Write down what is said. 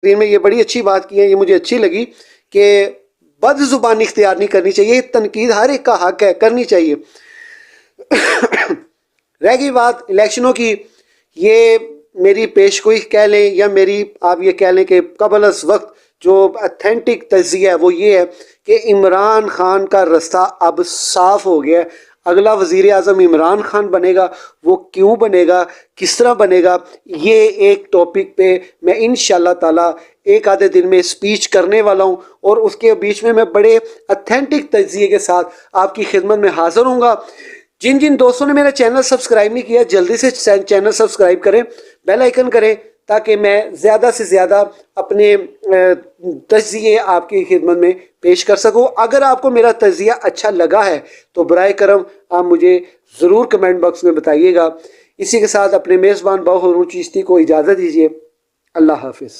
में ये बड़ी अच्छी बात की है, ये मुझे अच्छी लगी कि बदजुबानी इख्तियार नहीं करनी चाहिए, तनकीद हर एक का हक है, करनी चाहिए। रह गई बात इलेक्शनों की, ये मेरी पेशगोई कह लें या मेरी आप ये कह लें कि कबल अज़ वक्त जो अथेंटिक तज़िया है वो ये है कि इमरान खान का रास्ता अब साफ हो गया है। अगला वज़ीर आज़म इमरान खान बनेगा, वो क्यों बनेगा, किस तरह बनेगा, ये एक टॉपिक पे मैं इंशाल्लाह ताला एक आधे दिन में स्पीच करने वाला हूँ और उसके बीच में मैं बड़े अथेंटिक तज़िये के साथ आपकी खिदमत में हाज़िर होऊंगा। जिन जिन दोस्तों ने मेरा चैनल सब्सक्राइब नहीं किया जल्दी से चैनल सब्सक्राइब करें, बेल आइकन करें, ताकि मैं ज़्यादा से ज़्यादा अपने तज़िये आपकी खिदमत में पेश कर सकूं। अगर आपको मेरा तज़िया अच्छा लगा है तो बराए करम आप मुझे ज़रूर कमेंट बॉक्स में बताइएगा। इसी के साथ अपने मेज़बान बाहुरून चिश्ती को इजाज़त दीजिए। अल्लाह हाफिज़।